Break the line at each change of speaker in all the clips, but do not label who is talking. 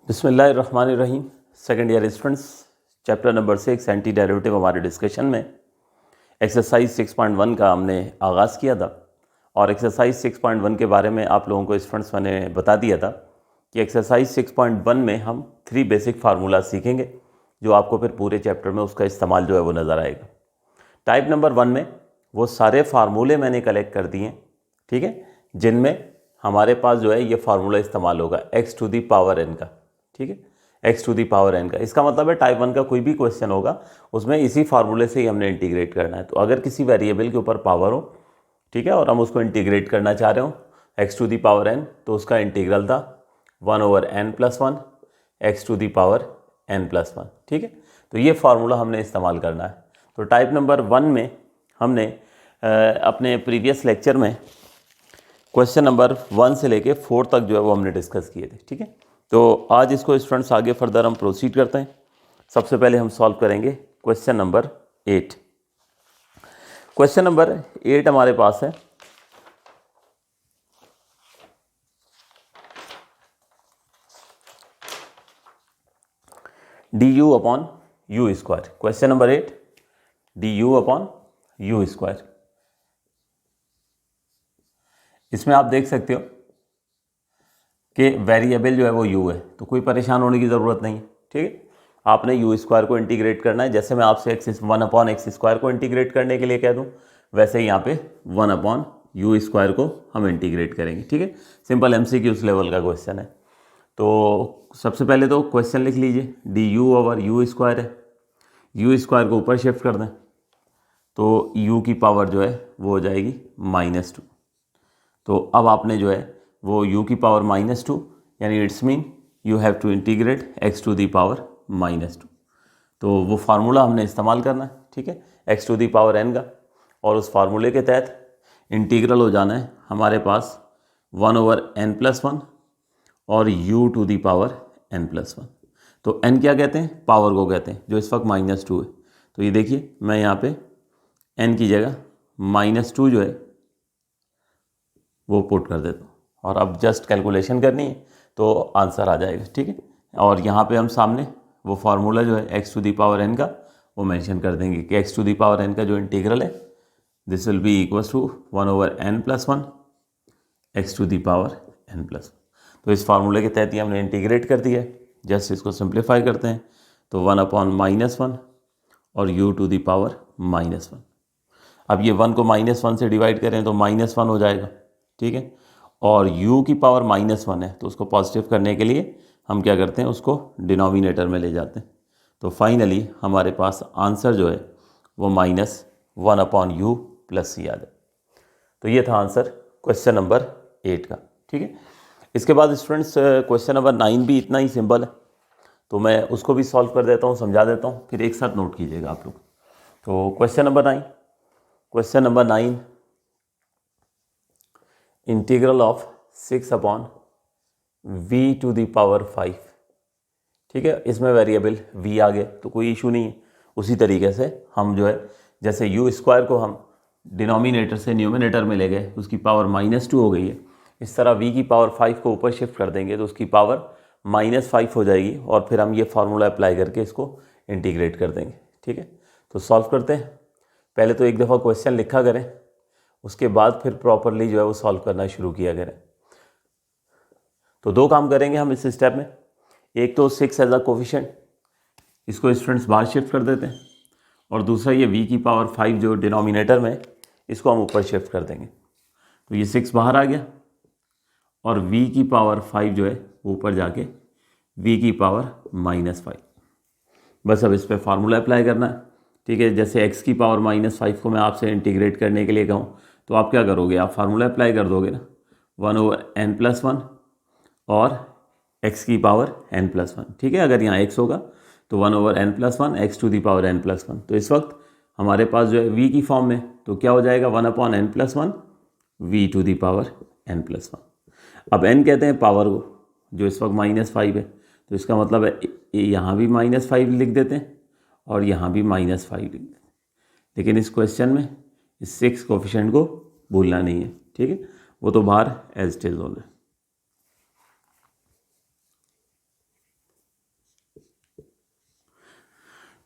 बिस्मिल्लाहिर्रहमानिर्रहीम। Second year students, chapter number 6 anti derivative हमारे discussion में एक्सरसाइज 6.1 का हमने आगाज़ किया था और एक्सरसाइज 6.1 के बारे में आप लोगों को स्टूडेंट्स मैंने बता दिया था कि एक्सरसाइज 6.1 में हम 3 बेसिक फार्मूला सीखेंगे जो आपको फिर पूरे चैप्टर में उसका इस्तेमाल जो है वो नज़र आएगा। टाइप नंबर 1 में वो सारे फार्मूले मैंने कलेक्ट कर दिए, ठीक है, जिनमें हमारे पास जो है ये फार्मूला इस्तेमाल होगा x to the power n का, ठीक है, x to the power n का। इसका मतलब है टाइप 1 का कोई भी क्वेश्चन होगा उसमें इसी फार्मूले से ही हमने इंटीग्रेट करना है। तो अगर किसी वेरिएबल के ऊपर पावर हो, ठीक है, और हम उसको इंटीग्रेट करना चाह रहे हो x to the power n, तो उसका इंटीग्रल था 1/n+1 x to the power n+1, ठीक है। तो ये फार्मूला हमने इस्तेमाल करना है। तो टाइप नंबर 1 में हमने अपने प्रीवियस लेक्चर में क्वेश्चन नंबर 1 से लेके 4 तक जो है वो हमने डिस्कस किए थे, ठीक है। तो आज इसको स्टूडेंट्स आगे फर्दर हम प्रोसीड करते हैं। सबसे पहले हम सॉल्व करेंगे क्वेश्चन नंबर 8। क्वेश्चन नंबर 8 हमारे पास है du/u²। Question number 8 du/u²। इसमें आप देख सकते हो कि वेरिएबल जो है वो u है, तो कोई परेशान होने की ज़रूरत नहीं है, ठीक है। आपने u² को इंटीग्रेट करना है। जैसे मैं आपसे 1/x² को इंटीग्रेट करने के लिए कह दूं, वैसे ही यहाँ पे 1/u² को हम इंटीग्रेट करेंगे, ठीक है। सिंपल MCQ उस लेवल का क्वेश्चन है। तो सबसे पहले तो क्वेश्चन लिख लीजिए, du/u² है, u² को ऊपर शिफ्ट कर दें तो u की पावर जो है वो हो जाएगी -2। तो अब आपने जो है वो u की पावर -2 यानी it's mean you have to integrate x to the power -2। तो वो फार्मूला हमने इस्तेमाल करना है, ठीक है, x to the power n का। और उस फार्मूले के तहत इंटीग्रल हो जाना है हमारे पास 1/n+1 और u to the power n+1। तो n क्या कहते हैं? पावर को कहते हैं, जो इस वक्त -2 है। तो ये देखिए मैं यहाँ पे n की जगह -2 जो है वो पुट कर देता हूँ और अब जस्ट कैलकुलेशन करनी है तो आंसर आ जाएगा, ठीक है। और यहाँ पे हम सामने वो फार्मूला जो है x to the power n का वो मेंशन कर देंगे कि x to the power n का जो इंटीग्रल है this will be equals to 1/n+1 x to the power n+1। तो इस फार्मूले के तहत ही हमने इंटीग्रेट कर दिया है। जस्ट इसको सिंप्लीफाई करते हैं तो 1/-1 और u टू दी पावर -1। अब ये 1 को -1 से डिवाइड करें तो -1 हो जाएगा, ठीक है। और u की पावर -1 है तो उसको पॉजिटिव करने के लिए हम क्या करते हैं, उसको डिनोमिनेटर में ले जाते हैं। तो फाइनली हमारे पास आंसर जो है वो -1/u + c आ जाए। तो ये था आंसर क्वेश्चन नंबर 8 का, ठीक है। इसके बाद स्टूडेंट्स क्वेश्चन नंबर 9 भी इतना ही सिंपल है, तो मैं उसको भी सॉल्व कर देता हूँ, समझा देता हूँ, फिर एक साथ नोट कीजिएगा आप लोग। तो question number 9 integral of 6/v to the power 5, ठीक है। इसमें वेरिएबल v आ गया तो कोई इशू नहीं है। उसी तरीके से हम जो है जैसे u² को हम डिनोमिनेटर से न्यूमिनेटर में ले गए, उसकी पावर -2 हो गई है, इस तरह v की पावर 5 को ऊपर शिफ्ट कर देंगे तो उसकी पावर -5 हो जाएगी और फिर हम ये फार्मूला अप्लाई करके इसको इंटीग्रेट कर देंगे, ठीक है। तो सॉल्व करते हैं। पहले तो एक दफ़ा क्वेश्चन लिखा करें, उसके बाद फिर प्रॉपरली जो है वो सॉल्व करना शुरू किया करें। तो 2 काम करेंगे हम इस स्टेप में। एक तो 6 एज अ कोफिशिएंट, इसको स्टूडेंट्स बाहर शिफ्ट कर देते हैं, और दूसरा ये v की पावर 5 जो डिनोमिनेटर में, इसको हम ऊपर शिफ्ट कर देंगे। तो ये 6 बाहर आ गया और v की पावर 5 जो है ऊपर जाके v की पावर -5। बस अब इस पर फार्मूला अप्लाई करना है, ठीक है। जैसे x की पावर -5 को मैं आपसे इंटीग्रेट करने के लिए कहूँ तो आप क्या करोगे, आप फार्मूला अप्लाई कर दोगे ना, 1/n+1 और x की पावर n+1, ठीक है। अगर यहाँ x होगा तो 1/n+1 x to the power n+1। तो इस वक्त हमारे पास जो है v की फॉर्म में, तो क्या हो जाएगा 1/n+1 v to the power n+1। अब n कहते हैं पावर को, जो इस वक्त -5 है, तो इसका मतलब है यहाँ भी -5 लिख देते हैं और यहाँ भी -5 लिख देते हैं। लेकिन इस क्वेश्चन में इस 6 कोफिशिएंट को भूलना नहीं है, ठीक है, वो तो बाहर एज इट इज होना है।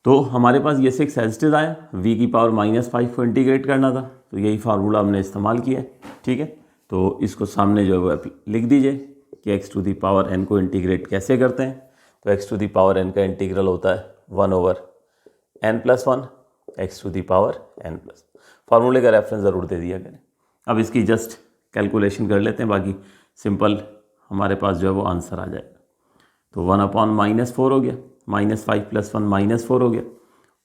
तो हमारे पास ये 6 एज इट इज आया, v की पावर -5 को इंटीग्रेट करना था, तो यही फार्मूला हमने इस्तेमाल किया है। ठीक है, तो इसको सामने जो है वो लिख दीजिए कि x to the power n को इंटीग्रेट कैसे करते हैं। तो x to the power n का इंटीग्रल होता है 1/n+1 x to the power n+। फार्मूले का रेफरेंस ज़रूर दे दिया करें। अब इसकी जस्ट कैलकुलेशन कर लेते हैं, बाकी सिंपल हमारे पास जो है वो आंसर आ जाएगा। तो 1/-4 हो गया, -5 + 1 -4 हो गया,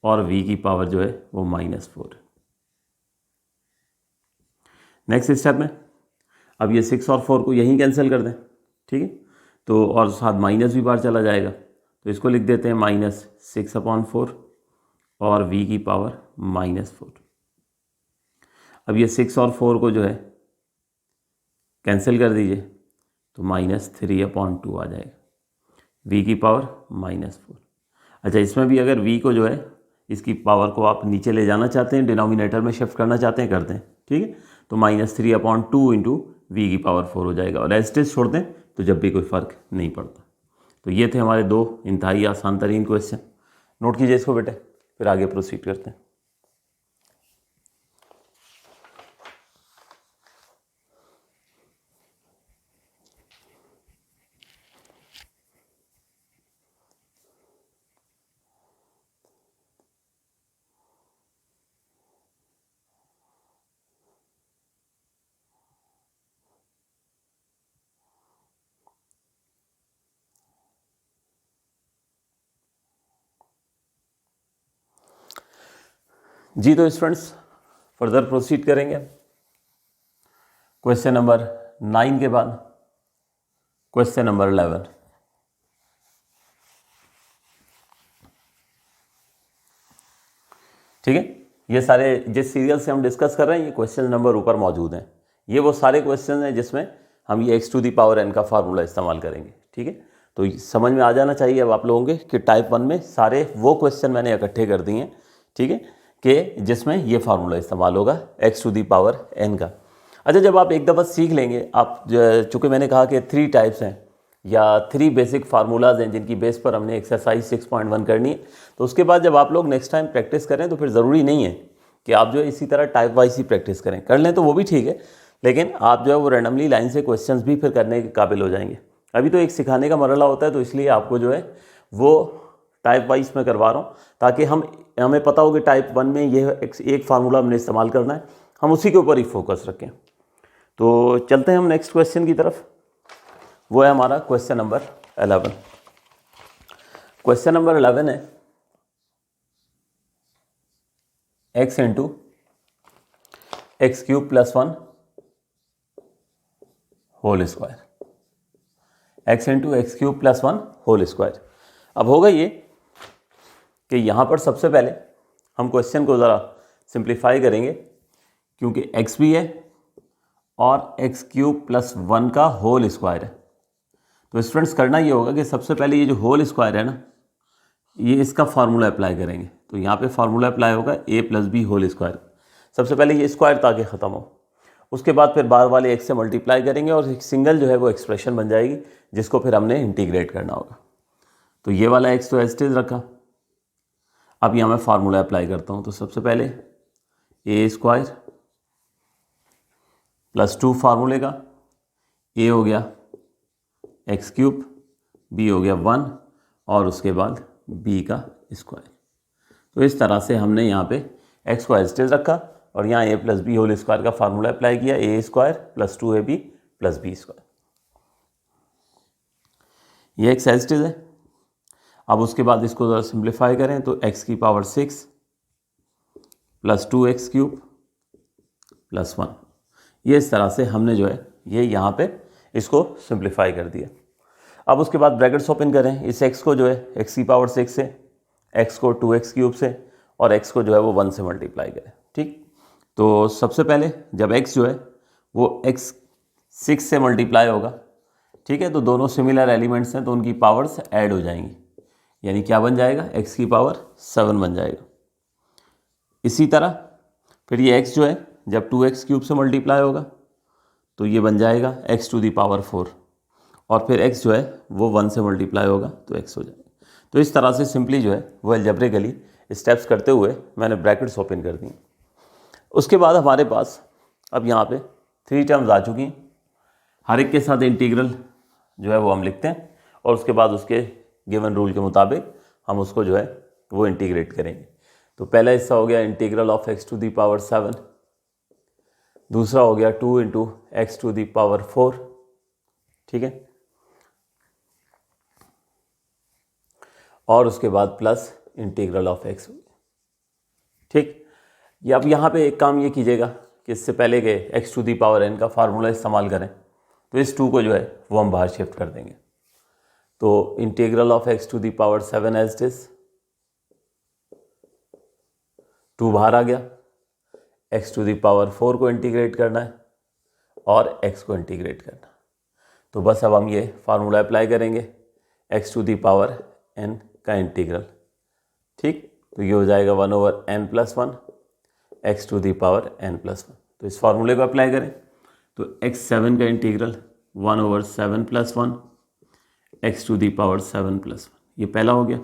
और v की पावर जो है वो -4। नेक्स्ट स्टेप में अब ये 6 और 4 को यहीं कैंसिल कर दें। ठीक है, तो और साथ माइनस भी बाहर चला जाएगा, तो इसको लिख देते हैं -6/4 और v की पावर -4। अब ये 6 और 4 को जो है कैंसिल कर दीजिए, तो -3/2 आ जाएगा, v की पावर -4। अच्छा, इसमें भी अगर v को जो है इसकी पावर को आप नीचे ले जाना चाहते हैं, डिनोमिनेटर में शिफ्ट करना चाहते हैं, करते हैं। ठीक है, तो -3/2 इंटू v की पावर 4 हो जाएगा, और एज इट इज छोड़ दें तो जब भी कोई फ़र्क नहीं पड़ता। तो ये थे हमारे 2 इंतहाई आसान तरीन क्वेश्चन। नोट कीजिए इसको बेटे, फिर आगे प्रोसीड करते हैं। जी, तो स्टूडेंट्स फर्दर प्रोसीड करेंगे। क्वेश्चन नंबर 9 के बाद क्वेश्चन नंबर 11। ठीक है, ये सारे जिस सीरियल से हम डिस्कस कर रहे हैं, ये क्वेश्चन नंबर ऊपर मौजूद हैं। ये वो सारे क्वेश्चन हैं जिसमें हम ये x to the power n का फार्मूला इस्तेमाल करेंगे। ठीक है, तो समझ में आ जाना चाहिए अब आप लोगों के कि टाइप 1 में सारे वो क्वेश्चन मैंने इकट्ठे कर दिए हैं। ठीक है, कि जिसमें ये फार्मूला इस्तेमाल होगा x to the power n का। अच्छा, जब आप एक दफ़ा सीख लेंगे, आप चूँकि मैंने कहा कि 3 टाइप्स हैं या 3 बेसिक फार्मूलाज हैं जिनकी बेस पर हमने एक्सरसाइज 6.1 करनी है, तो उसके बाद जब आप लोग नेक्स्ट टाइम प्रैक्टिस करें तो फिर ज़रूरी नहीं है कि आप जो है इसी तरह टाइप वाइज ही प्रैक्टिस करें, कर लें तो वो भी ठीक है, लेकिन आप जो है वो रैंडमली लाइन से क्वेश्चंस भी फिर करने के काबिल हो जाएंगे। अभी तो एक सिखाने का मरहला होता है, तो इसलिए आपको जो है वो टाइप वाइज में करवा रहा हूँ, ताकि हमें पता हो कि टाइप 1 में ये एक फार्मूला हमने इस्तेमाल करना है, हम उसी के ऊपर ही फोकस रखें। तो चलते हैं हम नेक्स्ट क्वेश्चन की तरफ। वो है हमारा क्वेश्चन नंबर 11। क्वेश्चन नंबर 11 है x into x³ + 1 whole square, x into x³ + 1 whole square. अब होगा ये कि यहाँ पर सबसे पहले हम क्वेश्चन को ज़रा सिंप्लीफाई करेंगे, क्योंकि x भी है और x³ + 1 का होल स्क्वायर है। तो स्टूडेंट्स करना ये होगा कि सबसे पहले ये जो होल स्क्वायर है ना, ये इसका फार्मूला अप्लाई करेंगे। तो यहाँ पे फार्मूला अप्लाई होगा a + b होल स्क्वायर। सबसे पहले ये स्क्वायर ताकि ख़त्म हो, उसके बाद फिर बार वाले x से मल्टीप्लाई करेंगे और एक सिंगल जो है वो एक्सप्रेशन बन जाएगी, जिसको फिर हमने इंटीग्रेट करना होगा। तो ये वाला x तो एज इट इज रखा। अब यहाँ मैं फार्मूला अप्लाई करता हूँ। तो सबसे पहले a² + 2 फार्मूले का, a हो गया x³, b हो गया 1 और उसके बाद b का स्क्वायर। तो इस तरह से हमने यहाँ पे x को एज इट इज रखा और यहाँ a + b होल स्क्वायर का फार्मूला अप्लाई किया, a² + 2ab + b²। ये x एज इट इज है। अब उसके बाद इसको ज़रा सिंप्लीफाई करें तो x की पावर 6 + 2x³ + 1। ये इस तरह से हमने जो है ये यहाँ पे इसको सिंप्लीफाई कर दिया। अब उसके बाद ब्रैकेट्स ओपन करें, इस x को जो है x की पावर 6 से, x को 2x³ से और x को जो है वो 1 से मल्टीप्लाई करें। ठीक, तो सबसे पहले जब x जो है वो x 6 से मल्टीप्लाई होगा, ठीक है, तो दोनों सिमिलर एलिमेंट्स हैं तो उनकी पावर्स ऐड हो जाएंगी, यानी क्या बन जाएगा, x की पावर 7 बन जाएगा। इसी तरह फिर ये x जो है जब 2x³ से मल्टीप्लाई होगा तो ये बन जाएगा x टू दी पावर 4 और फिर x जो है वो 1 से मल्टीप्लाई होगा तो x हो जाएगा। तो इस तरह से सिंपली जो है वो अलजेब्रिकली स्टेप्स करते हुए मैंने ब्रैकेट्स ओपन कर दी। उसके बाद हमारे पास अब यहाँ पे 3 टर्म्स आ चुकी हैं, हर एक के साथ इंटीग्रल जो है वो हम लिखते हैं और उसके बाद उसके गिवन रूल के मुताबिक हम उसको जो है वो इंटीग्रेट करेंगे। तो पहला हिस्सा हो गया integral of x to the power 7, दूसरा हो गया 2 into x to the power 4, ठीक है, और उसके बाद प्लस इंटीग्रल ऑफ x, ठीक। या अब यहाँ पे एक काम ये कीजिएगा कि इससे पहले के x to the power n का फार्मूला इस्तेमाल करें, तो इस 2 को जो है वो हम बाहर शिफ्ट कर देंगे। तो integral of x to the power 7 as it is, 2 बाहर आ गया, x टू दी पावर 4 को इंटीग्रेट करना है और x को इंटीग्रेट करना है। तो बस अब हम ये फार्मूला अप्लाई करेंगे, x to the power n का इंटीग्रल, ठीक। तो ये हो जाएगा 1/n+1 x to the power n+1। तो इस फार्मूले को अप्लाई करें तो x7 का integral 1/7+1 x to the power 7+1, ये पहला हो गया।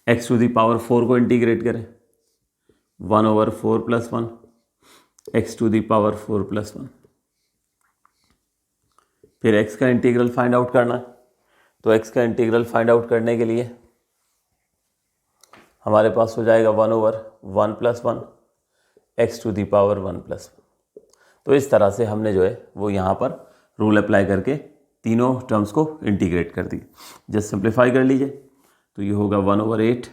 x टू दी पावर 4 को इंटीग्रेट करें 1/4+1 x टू दी पावर 4+1। फिर x का इंटीग्रल फाइंड आउट करना है, तो x का इंटीग्रल फाइंड आउट करने के लिए हमारे पास हो जाएगा 1/1+1 x टू दी पावर 1+1। तो इस तरह से हमने जो है वो यहाँ पर रूल अप्लाई करके तीनों टर्म्स को इंटीग्रेट कर दी। जस्ट सिंप्लीफाई कर लीजिए, तो ये होगा 1/8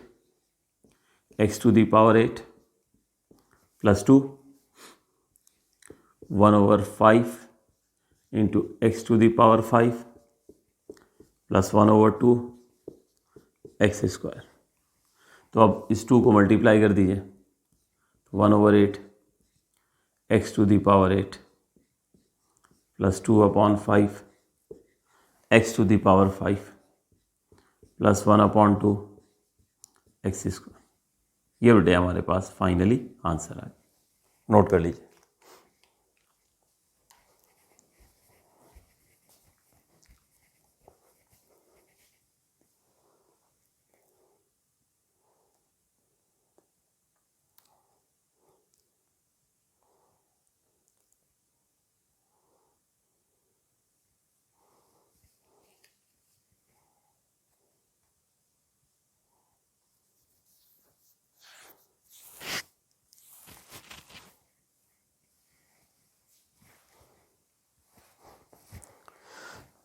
x to the power 8 plus 2 1/5 into x to the power 5 plus 1/2 x²। तो अब इस 2 को मल्टीप्लाई कर दीजिए, 1/8 x to the power 8 plus 2/5 x to the power 5 plus 1/2 x²। ये बेटे हमारे पास फाइनली आंसर आया, नोट कर लीजिए।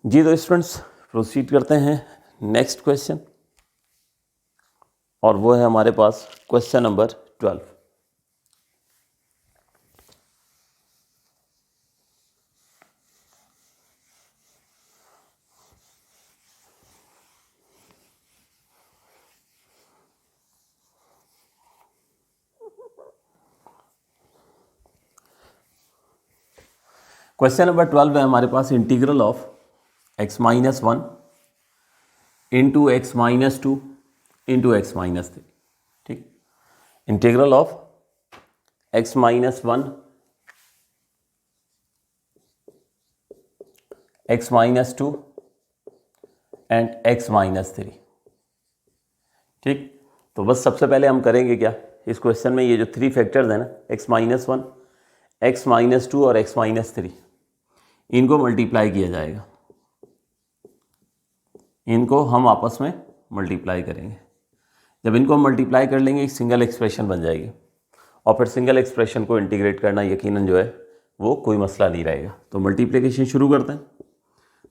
जी तो स्टूडेंट्स प्रोसीड करते हैं नेक्स्ट क्वेश्चन, और वो है हमारे पास क्वेश्चन नंबर 12। क्वेश्चन नंबर 12 है हमारे पास integral of x-1 into x-2 into x-3, ठीक। Integral of x-1 x-2 and x-3, ठीक। तो बस सबसे पहले हम करेंगे क्या, इस क्वेश्चन में ये जो 3 फैक्टर्स हैं ना, x-1 x-2 और x-3, इनको मल्टीप्लाई किया जाएगा, इनको हम आपस में मल्टीप्लाई करेंगे। जब इनको हम मल्टीप्लाई कर लेंगे एक सिंगल एक्सप्रेशन बन जाएगी, और फिर सिंगल एक्सप्रेशन को इंटीग्रेट करना यकीनन जो है वो कोई मसला नहीं रहेगा। तो मल्टीप्लिकेशन शुरू करते हैं।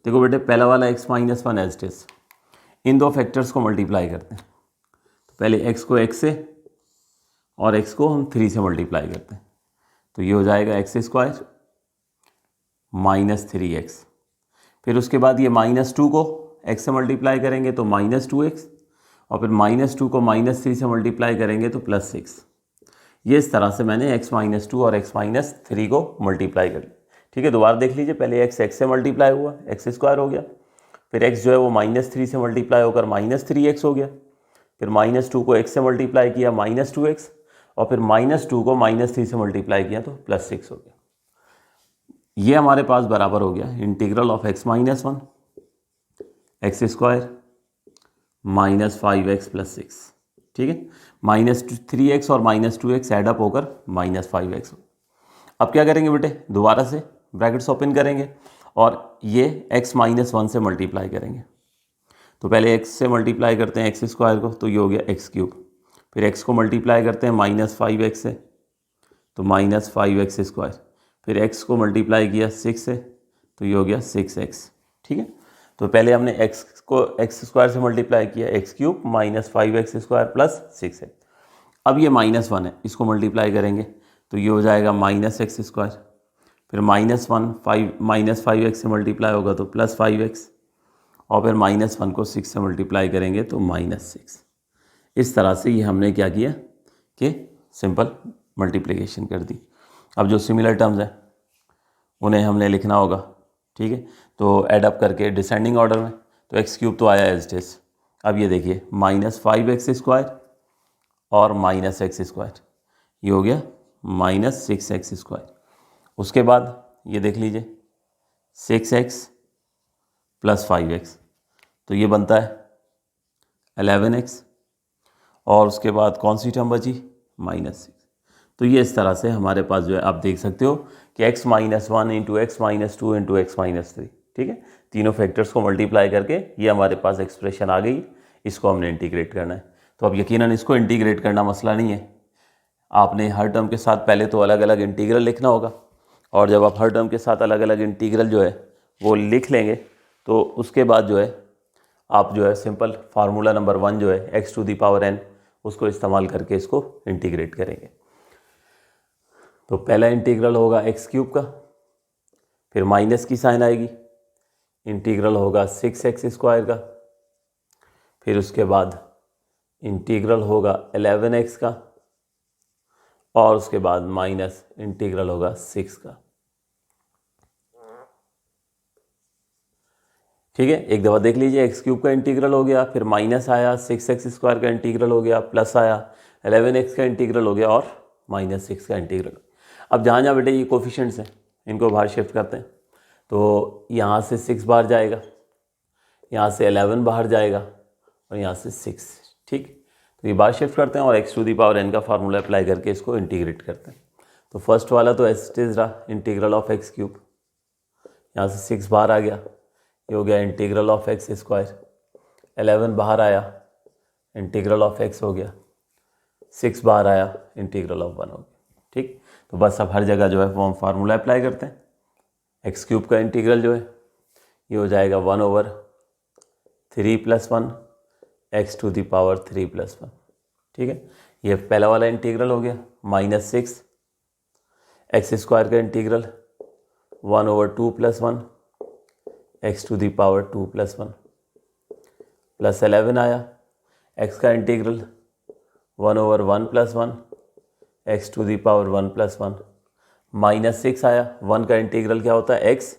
देखो बेटे, पहला वाला x-1 एज इट इज, इन 2 फैक्टर्स को मल्टीप्लाई करते हैं। तो पहले x को x से और x को हम 3 से मल्टीप्लाई करते हैं, तो ये हो जाएगा x² -3x। फिर उसके बाद ये -2 को x से मल्टीप्लाई करेंगे तो -2x, और फिर -2 को -3 से मल्टीप्लाई करेंगे तो +6। ये इस तरह से मैंने x-2 और x-3 को मल्टीप्लाई कर लिया, ठीक है। दोबारा देख लीजिए, पहले x से मल्टीप्लाई हुआ, x² हो गया, फिर x जो है वो -3 से मल्टीप्लाई होकर -3x हो गया, फिर -2 को x से मल्टीप्लाई किया -2x, और फिर -2 को -3 से मल्टीप्लाई किया तो +6 हो गया। ये हमारे पास बराबर हो गया integral of x-1 x square minus 5x plus 6, ठीक है। -3x और -2x एडअप होकर -5x। अब क्या करेंगे बेटे, दोबारा से ब्रैकेट्स ओपन करेंगे और ये x -1 से मल्टीप्लाई करेंगे। तो पहले x से मल्टीप्लाई करते हैं एक्स स्क्वायर को, तो ये हो गया x क्यूब। फिर x को मल्टीप्लाई करते हैं -5x से, तो -5x स्क्वायर। फिर x को मल्टीप्लाई किया 6 से, तो ये हो गया 6x, ठीक है। तो पहले हमने x को एक्स स्क्वायर से मल्टीप्लाई किया, x cube -5x square plus 6x। अब ये -1 है, इसको मल्टीप्लाई करेंगे तो ये हो जाएगा -x स्क्वायर। फिर -5x से मल्टीप्लाई होगा तो +5x, और फिर -1 को 6 से मल्टीप्लाई करेंगे तो -6। इस तरह से ये हमने क्या किया कि सिंपल मल्टीप्लिकेशन कर दी। अब जो सिमिलर टर्म्स हैं उन्हें हमने लिखना होगा, ठीक है। तो एडअप करके डिसेंडिंग ऑर्डर में, तो एक्स क्यूब तो आया एज इट इज। अब ये देखिए -5x स्क्वायर और -x स्क्वायर, ये हो गया -6x स्क्वायर। उसके बाद ये देख लीजिए 6x प्लस 5x, तो ये बनता है 11x। और उसके बाद कौन सी टर्म बची, -6। तो ये इस तरह से हमारे पास जो है आप देख सकते हो कि x -1 into x -2 into x -3, ठीक है। तीनों फैक्टर्स को मल्टीप्लाई करके ये हमारे पास एक्सप्रेशन आ गई। इसको हमने इंटीग्रेट करना है। तो अब यकीनन इसको इंटीग्रेट करना मसला नहीं है। आपने हर टर्म के साथ पहले तो अलग अलग इंटीग्रल लिखना होगा, और जब आप हर टर्म के साथ अलग अलग इंटीग्रल जो है वो लिख लेंगे तो उसके बाद जो है आप जो है सिंपल फार्मूला नंबर 1 जो है x⁴n, उसको इस्तेमाल करके इसको इंटीग्रेट करेंगे। तो पहला इंटीग्रल होगा x³ का, फिर माइनस की साइन आएगी, इंटीग्रल होगा 6x स्क्वायर का, फिर उसके बाद इंटीग्रल होगा 11x का, और उसके बाद माइनस इंटीग्रल होगा 6 का, ठीक है। एक दफ़ा देख लीजिए, x³ का इंटीग्रल हो गया, फिर माइनस आया, 6x स्क्वायर का इंटीग्रल हो गया, प्लस आया 11x का इंटीग्रल हो गया, और -6 का इंटीग्रल। अब जहाँ जहाँ बेटे ये कोफिशिएंट्स हैं इनको बाहर शिफ्ट करते हैं, तो यहाँ से 6 बाहर जाएगा, यहाँ से 11 बाहर जाएगा, और यहाँ से 6, ठीक। तो ये बाहर शिफ्ट करते हैं और x⁴n का फार्मूला अप्लाई करके इसको इंटीग्रेट करते हैं। तो फर्स्ट वाला तो एज इट इज़ रहा, इंटीग्रल ऑफ x³, यहाँ से 6 बाहर आ गया, ये हो गया इंटीग्रल ऑफ एक्स स्क्वायर। 11 बाहर आया, इंटीग्रल ऑफ x हो गया, 6 बाहर आया, इंटीग्रल ऑफ 1 हो गया, ठीक। तो बस अब हर जगह जो है वो हम फार्मूला अप्लाई करते हैं। x³ का इंटीग्रल जो है ये हो जाएगा 1/3 + 1 x⁴ 3 + 1, ठीक है। ये पहला वाला इंटीग्रल हो गया। -6 एक्स स्क्वायर का इंटीग्रल 1/2 + 1 x⁴ 2 + 1, प्लस 11 आया, x का इंटीग्रल 1/1 + 1 x⁴ 1 + 1, -6 आया, 1 का इंटीग्रल क्या होता है x,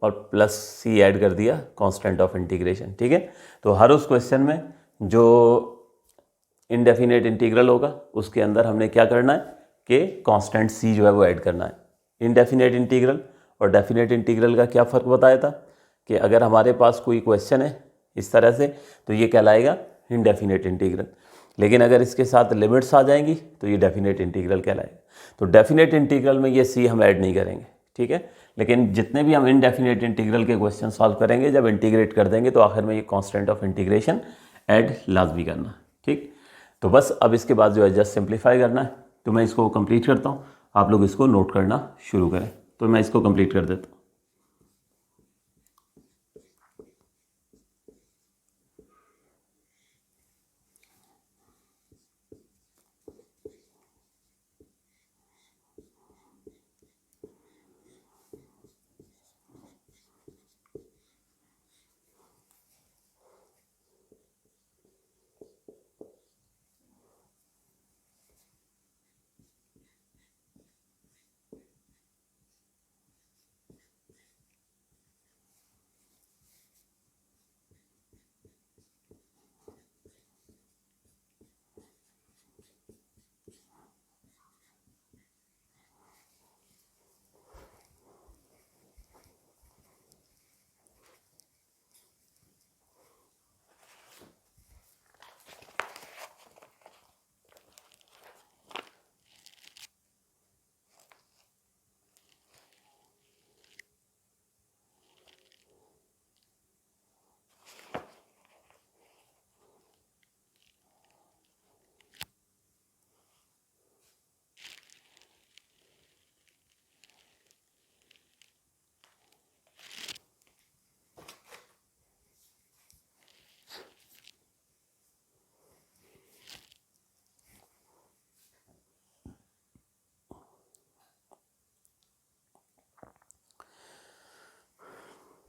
और प्लस c ऐड कर दिया, कांस्टेंट ऑफ इंटीग्रेशन, ठीक है। तो हर उस क्वेश्चन में जो इनडेफिनेट इंटीग्रल होगा उसके अंदर हमने क्या करना है कि कांस्टेंट c जो है वो ऐड करना है। इनडेफिनेट इंटीग्रल और डेफिनेट इंटीग्रल का क्या फ़र्क बताया था कि अगर हमारे पास कोई क्वेश्चन है इस तरह से तो ये कहलाएगा इनडेफिनेट इंटीग्रल, लेकिन अगर इसके साथ लिमिट्स आ जाएंगी तो ये डेफिनेट इंटीग्रल कहलाएगा। तो डेफिनेट इंटीग्रल में ये c हम ऐड नहीं करेंगे, ठीक है। लेकिन जितने भी हम इनडेफिनेट इंटीग्रल के क्वेश्चन सॉल्व करेंगे, जब इंटीग्रेट कर देंगे तो आखिर में ये कांस्टेंट ऑफ इंटीग्रेशन ऐड लाजमी करना, ठीक। तो बस अब इसके बाद जो है जस्ट सिंप्लीफाई करना है। तो मैं इसको कंप्लीट करता हूँ, आप लोग इसको नोट करना शुरू करें। तो मैं इसको कंप्लीट कर देता हूँ।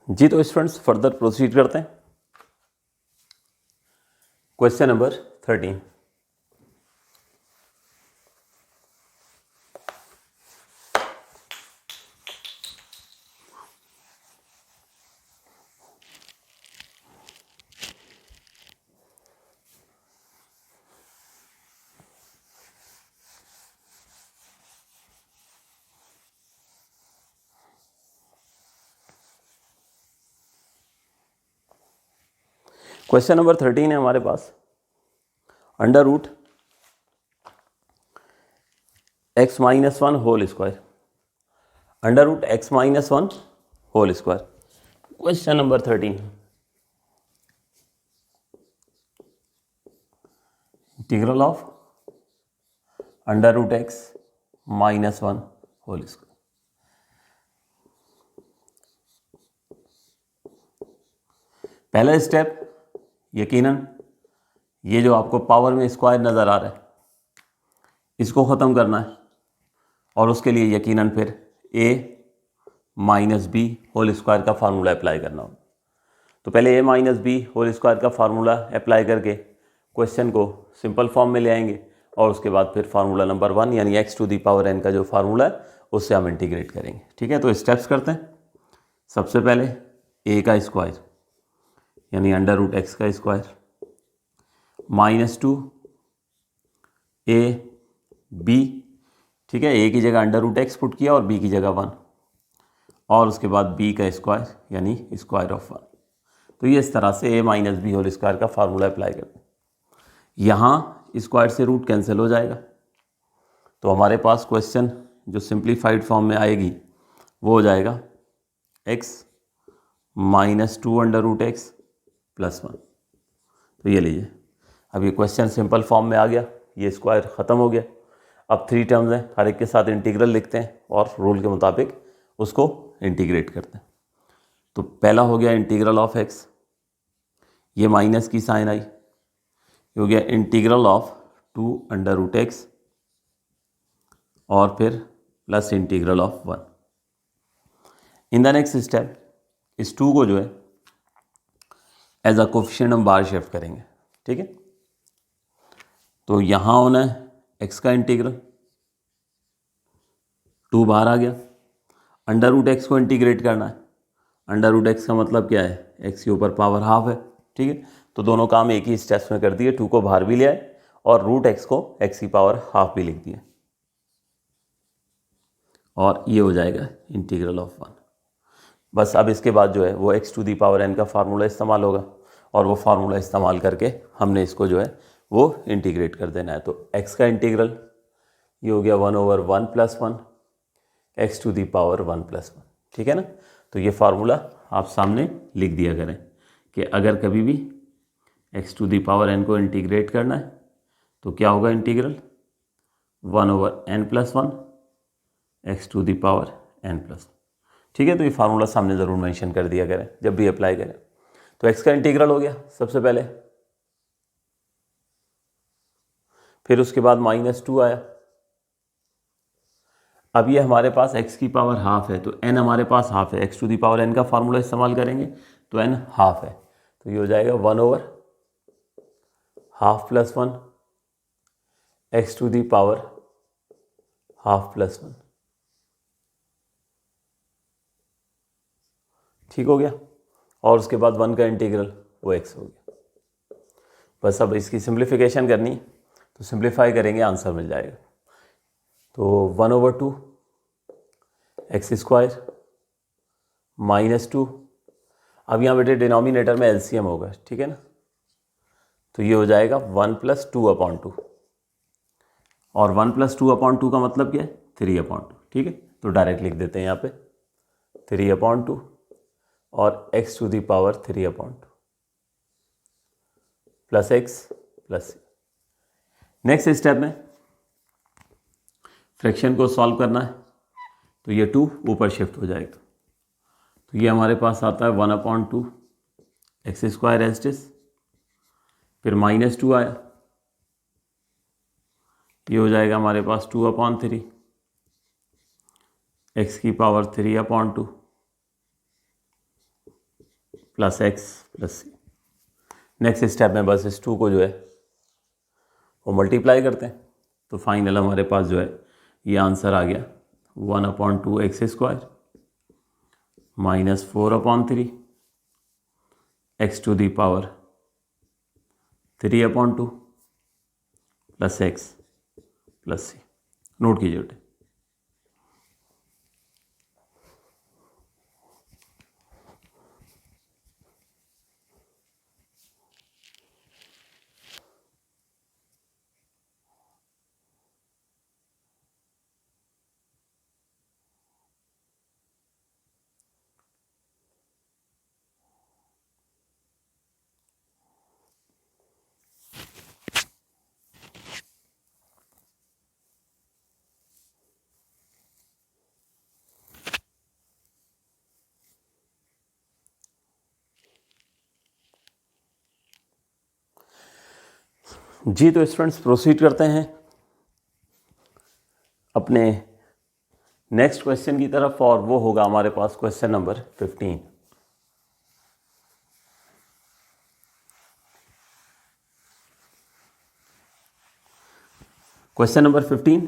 जी तो स्टूडेंट्स फर्दर प्रोसीड करते हैं। Question number 13। क्वेश्चन नंबर 13 है हमारे पास, under root x minus one whole square, under root x minus one whole square. Question number 13, integral of under root x minus one whole square. पहला step, यकीनन ये जो आपको पावर में square नज़र आ रहा है इसको ख़त्म करना है, और उसके लिए यकीनन फिर a minus B whole square का फार्मूला अप्लाई करना होगा। तो पहले a minus B whole square का फार्मूला अप्लाई करके क्वेश्चन को सिंपल फॉर्म में ले आएंगे, और उसके बाद फिर फार्मूला नंबर 1 यानी x to the power n का जो फार्मूला है उससे हम इंटीग्रेट करेंगे। ठीक है, तो स्टेप्स करते हैं। सबसे पहले a का स्क्वायर यानी अंडर रूट एक्स का square minus two A B. ठीक है, ए की जगह अंडर रूट एक्स पुट किया और बी की जगह 1, और उसके बाद बी का स्क्वायर यानी स्क्वायर ऑफ 1। तो ये इस तरह से ए माइनस बी होल स्क्वायर का फार्मूला अप्लाई करते हैं। यहाँ स्क्वायर से रूट कैंसिल हो जाएगा, तो हमारे पास क्वेश्चन जो सिंप्लीफाइड फॉर्म में आएगी वो हो जाएगा x minus two under root x plus 1। तो ये लीजिए, अब ये क्वेश्चन सिंपल फॉर्म में आ गया, ये स्क्वायर ख़त्म हो गया। अब 3 टर्म्स हैं, हर एक के साथ इंटीग्रल लिखते हैं और रूल के मुताबिक उसको इंटीग्रेट करते हैं। तो पहला हो गया इंटीग्रल ऑफ एक्स, ये माइनस की साइन आई, ये हो गया integral of 2 under root x और फिर plus integral of 1। In the next step इस 2 को जो है एज अ कोफिशिएंट हम बाहर शिफ्ट करेंगे। ठीक है, तो यहाँ होना है एक्स का इंटीग्रल, 2 बाहर आ गया। अंडर रूट एक्स को इंटीग्रेट करना है, अंडर रूट एक्स का मतलब क्या है, एक्स के ऊपर पावर हाफ है। ठीक है, तो दोनों काम एक ही स्टेप्स में कर दिए, 2 को बाहर भी ले आए और रूट एक्स को एक्स की पावर हाफ भी लिख दिया, और ये हो जाएगा इंटीग्रल ऑफ 1। बस अब इसके बाद जो है वो x to the power n का फार्मूला इस्तेमाल होगा, और वो फार्मूला इस्तेमाल करके हमने इसको जो है वो इंटीग्रेट कर देना है। तो x का इंटीग्रल ये हो गया 1/1 plus 1 x to the power 1 plus 1। ठीक है ना, तो ये फार्मूला आप सामने लिख दिया करें कि अगर कभी भी x to the power n को इंटीग्रेट करना है तो क्या होगा, integral 1/n plus 1 x to the power n plus 1। ठीक है, तो ये फार्मूला सामने ज़रूर मेंशन कर दिया करें जब भी अप्लाई करें। तो x का इंटीग्रल हो गया सबसे पहले, फिर उसके बाद -2 आया। अब ये हमारे पास x की पावर हाफ है, तो n हमारे पास हाफ है, x to the power n का फार्मूला इस्तेमाल करेंगे तो n हाफ है, तो ये हो जाएगा 1/12 plus 1 x to the power half plus 1। ठीक हो गया, और उसके बाद 1 का इंटीग्रल वो x हो गया। बस अब इसकी सिंप्लीफिकेशन करनी, तो सिंप्लीफाई करेंगे आंसर मिल जाएगा। तो 1/2 एक्स स्क्वायर -2, अब यहाँ बेटे डिनोमिनेटर में एलसीएम होगा। ठीक है ना, तो ये हो जाएगा 1 + 2/2, और 1 + 2/2 का मतलब क्या है, 3/2। ठीक है, तो डायरेक्ट लिख देते हैं यहाँ पे 3/2 और x to the power 3/2 plus x plus. Next step में फ्रैक्शन को सॉल्व करना है, तो ये 2 ऊपर शिफ्ट हो जाएगा, तो ये हमारे पास आता है 1/2 x square as it is, फिर -2 आया, ये हो जाएगा हमारे पास 2/3 एक्स की power 3/2 plus x plus C. Next step में बस इस 2 को जो है वो मल्टीप्लाई करते हैं, तो फाइनल हमारे पास जो है ये आंसर आ गया 1/2 x² minus 4/3 x⁴ plus x plus c. Note कीजिए बेटे। जी तो स्टूडेंट्स प्रोसीड करते हैं अपने नेक्स्ट क्वेश्चन की तरफ, और वो होगा हमारे पास question number 15। Question number 15,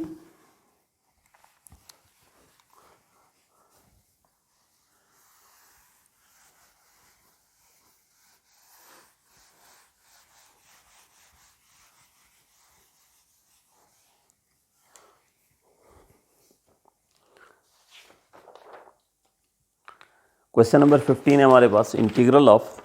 question number 15 है हमारे पास integral of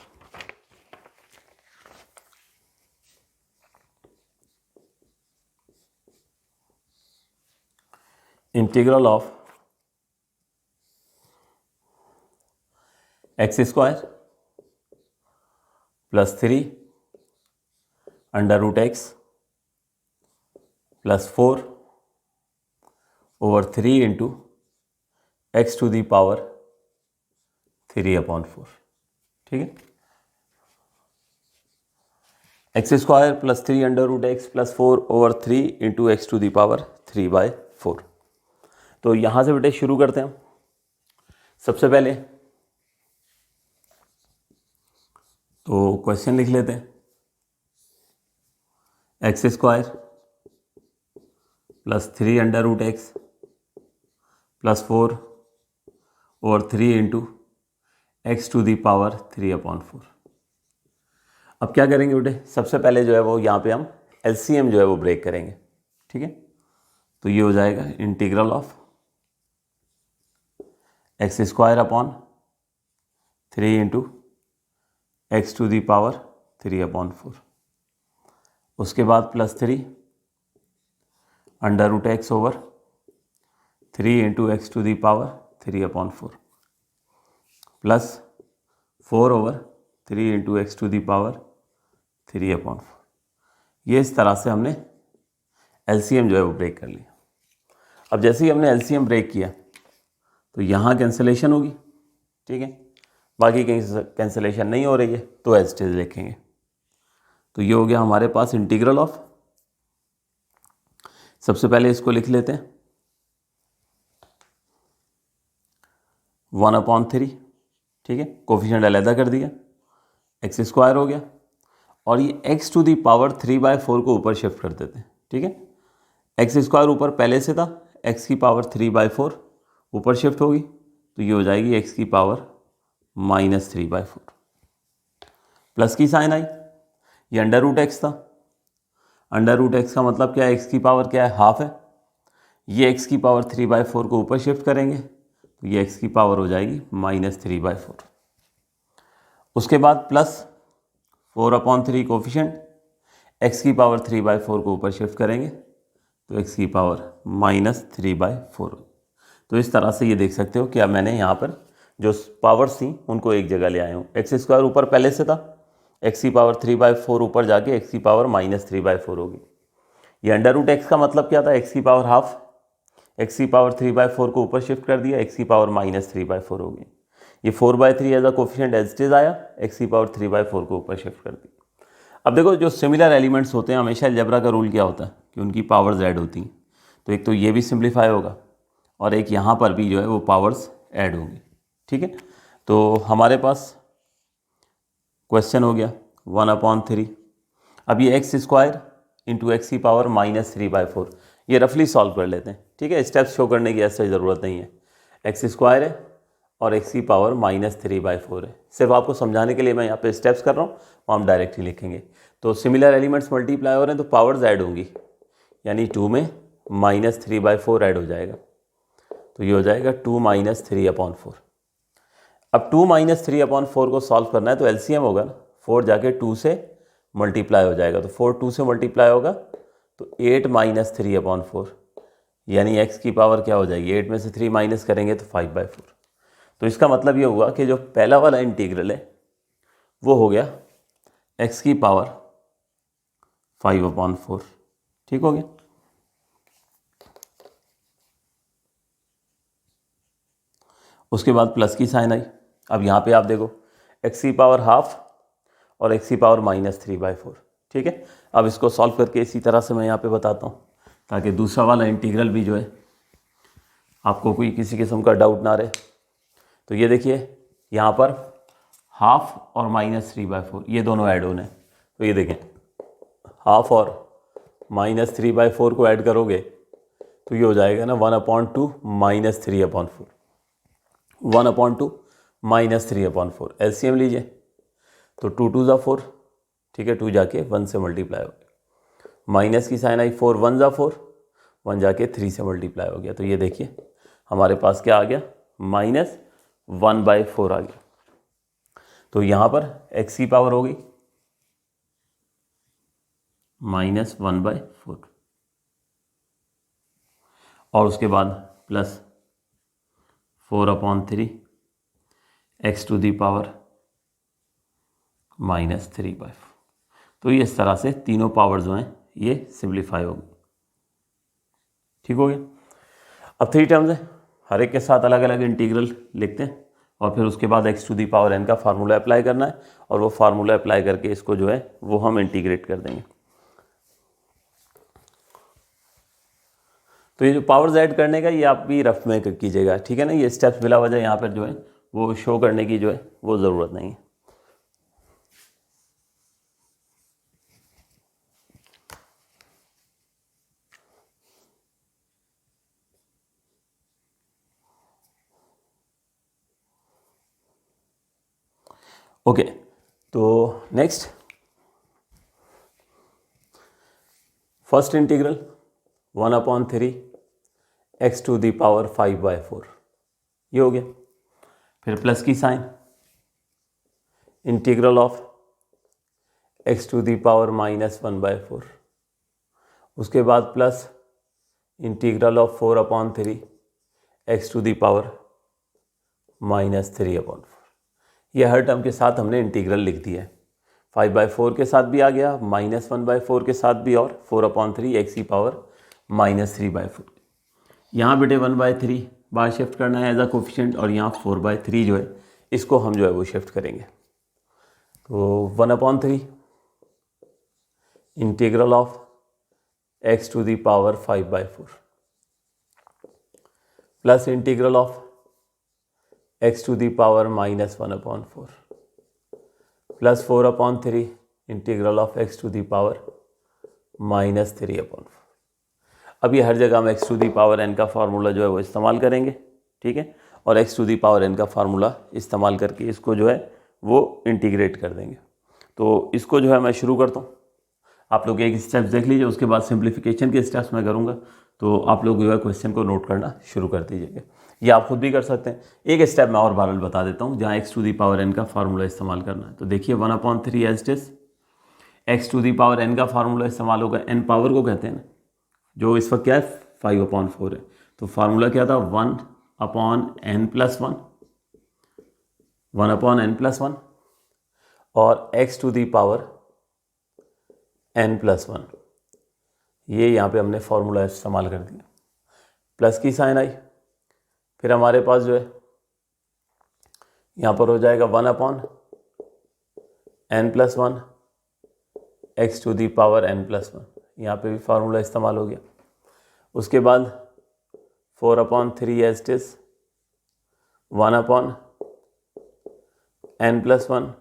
x² plus 3 √x plus 4 over 3 into x⁴ 3/4। ठीक है, x² plus 3 √x plus 4 over 3 into x⁴ 3/4। तो यहाँ से बेटे शुरू करते हैं। सबसे पहले तो क्वेश्चन लिख लेते हैं, x² plus 3 √x plus 4 over 3 into x⁴ 3/4। अब क्या करेंगे बेटे, सबसे पहले जो है वो यहाँ पे हम LCM जो है वो ब्रेक करेंगे। ठीक है, तो ये हो जाएगा integral of x² upon 3 into x⁴ 3/4। उसके बाद plus 3 √x over 3 into x⁴ 3/4 plus 4 over 3 into x⁴ 3/4। ये इस तरह से हमने LCM जो है वो ब्रेक कर लिया। अब जैसे ही हमने LCM ब्रेक किया तो यहाँ कैंसिलेशन होगी। ठीक है, बाकी कहीं कैंसिलेशन नहीं हो रही है तो एज इट इज लिखेंगे। तो ये हो गया हमारे पास इंटीग्रल ऑफ, सबसे पहले इसको लिख लेते हैं 1/3। ठीक है, कोफिशिएंट अलग कर दिया, x² हो गया, और ये x⁴ 3/4 को ऊपर शिफ्ट कर देते हैं। ठीक है, x² ऊपर पहले से था, x⁴ 3/4 ऊपर शिफ्ट होगी तो ये हो जाएगी x⁻³ -3/4। प्लस की साइन आई, ये √x था, √x का मतलब क्या है, x⁻³ क्या है, हाफ है। ये x⁻³ 3/4 को ऊपर शिफ्ट करेंगे तो ये x⁻³ हो जाएगी -3/4। उसके बाद प्लस 4/3 कोफिशिएंट, x⁻³ 3/4 को ऊपर शिफ्ट करेंगे तो x⁻³ -3/4। तो इस तरह से ये देख सकते हो कि अब मैंने यहाँ पर जो पावर्स थी उनको एक जगह ले आया हूँ। x² ऊपर पहले से था, x⁻³ 3/4 ऊपर जाके x⁻³ -3/4 होगी। ये √x का मतलब क्या था, x⁻½ हाफ, x⁻³ 3/4 को ऊपर शिफ्ट कर दिया, x⁻³ -3/4 होगी। ये 4/3 as a coefficient as it is आया, x⁻³ 3/4 को ऊपर शिफ्ट कर दिया। अब देखो जो सिमिलर एलिमेंट्स होते हैं हमेशा अलजेब्रा का रूल क्या होता है कि उनकी पावर्स ऐड होती हैं। तो एक तो ये भी सिंप्लीफाई होगा और एक यहाँ पर भी जो है वो पावर्स ऐड होंगी। ठीक है, तो हमारे पास क्वेश्चन हो गया 1/3। अब ये एक्स स्क्वायर इंटू एक्स की पावर -3/4, ये रफली सॉल्व कर लेते हैं, ठीक है। स्टेप्स शो करने की ऐसे ज़रूरत नहीं है। एक्स स्क्वायर है और एक्स की पावर -3/4 है। सिर्फ आपको समझाने के लिए मैं यहाँ पे स्टेप्स कर रहा हूँ, वो हम डायरेक्टली लिखेंगे। तो सिमिलर एलिमेंट्स मल्टीप्लाई हो रहे हैं तो पावर्स ऐड होंगी, यानी 2 में -3/4 ऐड हो जाएगा, तो ये हो जाएगा 2 - 3/4। अब 2 - 3/4 को सॉल्व करना है तो एलसीएम होगा ना, 4 जाके 2 से मल्टीप्लाई हो जाएगा, तो 4 2 से मल्टीप्लाई होगा तो 8 - 3/4, यानी x की पावर क्या हो जाएगी, 8 में से 3 माइनस करेंगे तो 5/4। तो इसका मतलब ये हुआ कि जो पहला वाला इंटीग्रल है वो हो गया x की पावर 5/4, ठीक हो गया। उसके बाद प्लस की साइन आई। अब यहाँ पे आप देखो x की पावर हाफ और x की पावर -3/4, ठीक है। अब इसको सॉल्व करके इसी तरह से मैं यहाँ पे बताता हूँ, ताकि दूसरा वाला इंटीग्रल भी जो है आपको कोई किसी किस्म का डाउट ना रहे। तो ये देखिए यहाँ पर हाफ और -3/4 ये दोनों ऐड होने हैं, तो ये देखें हाफ और -3/4 को ऐड करोगे तो ये हो जाएगा ना 1/2 -3/4, 1/2 -3/4। एलसीएम लीजिए तो 2 2 = 4, ठीक है, 2 जाके 1 से मल्टीप्लाई हो गया, माइनस की साइन आई, 4 1 = 4, 1 जाके 3 से मल्टीप्लाई हो गया। तो ये देखिए हमारे पास क्या आ गया, -1/4 आ गया। तो यहाँ पर x की पावर हो गई -1/4 और उसके बाद plus 4/3 x to the power -3/4। तो ये इस तरह से तीनों पावर जो हैं ये सिंप्लीफाई हो गई, ठीक हो गया। अब 3 टर्म्स हैं, हर एक के साथ अलग अलग इंटीग्रल लिखते हैं और फिर उसके बाद x to the power n का फार्मूला अप्लाई करना है और वो फार्मूला अप्लाई करके इसको जो है वो हम इंटीग्रेट कर देंगे। तो ये जो पावर्स ऐड करने का ये आप भी रफ में कीजिएगा, ठीक है ना। ये स्टेप्स बिला वजह यहाँ पर जो है वो शो करने की जो है वो ज़रूरत नहीं है। ओके, तो next first integral 1/3 x to the power 5/4 ये हो गया। फिर प्लस की sign, integral of x to the power -1/4, उसके बाद plus integral of 4/3 x to the power -3/4। ये हर टर्म के साथ हमने इंटीग्रल लिख दिया है, 5/4 के साथ भी आ गया, -1/4 के साथ भी और 4/3 x की पावर -3/4। यहाँ बेटे 1/3 बार शिफ्ट करना है एज अ कोफिशिएंट और यहाँ 4/3 जो है इसको हम जो है वो शिफ्ट करेंगे। तो 1/3 integral of x to the power 5/4 plus integral of x to the power -1/4 plus 4/3 integral of x to the power -3/4। अब ये हर जगह हम x to the power n का फार्मूला जो है वो इस्तेमाल करेंगे, ठीक है, और x to the power n का फार्मूला इस्तेमाल करके इसको जो है वो इंटीग्रेट कर देंगे। तो इसको जो है मैं शुरू करता हूँ, आप लोग एक स्टेप्स देख लीजिए, उसके बाद सिंप्लीफिकेशन के स्टेप्स मैं करूँगा, तो आप लोग जो है क्वेश्चन को नोट करना शुरू कर दीजिएगा। ये आप खुद भी कर सकते हैं। एक स्टेप मैं और बहरहाल बता देता हूँ जहाँ x to the power n का फार्मूला इस्तेमाल करना है। तो देखिए 1/3 as it is, x to the power n का फार्मूला इस्तेमाल होगा, n पावर को कहते हैं ना, जो इस वक्त क्या है 5/4 है, तो फार्मूला क्या था 1/n+1, 1/n+1 और x to the power n+1, ये यहाँ पे हमने फार्मूला इस्तेमाल कर दिया। प्लस की साइन आई, फिर हमारे पास जो है यहाँ पर हो जाएगा 1/n+1 x to the power n+1, यहाँ पे भी फार्मूला इस्तेमाल हो गया। उसके बाद 4/3 as it is 1/n+1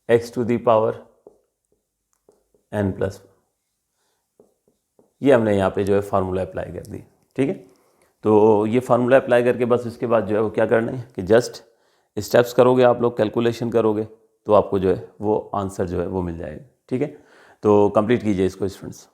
x to the power n+, ये हमने यहाँ पे जो है फार्मूला अप्लाई कर दी। ठीक है, तो ये फार्मूला अप्लाई करके बस इसके बाद जो है वो क्या करना है कि जस्ट स्टेप्स करोगे आप लोग, कैलकुलेशन करोगे तो आपको जो है वो आंसर जो है वो मिल जाएगा। ठीक है, तो कंप्लीट कीजिए इसको स्टूडेंट्स।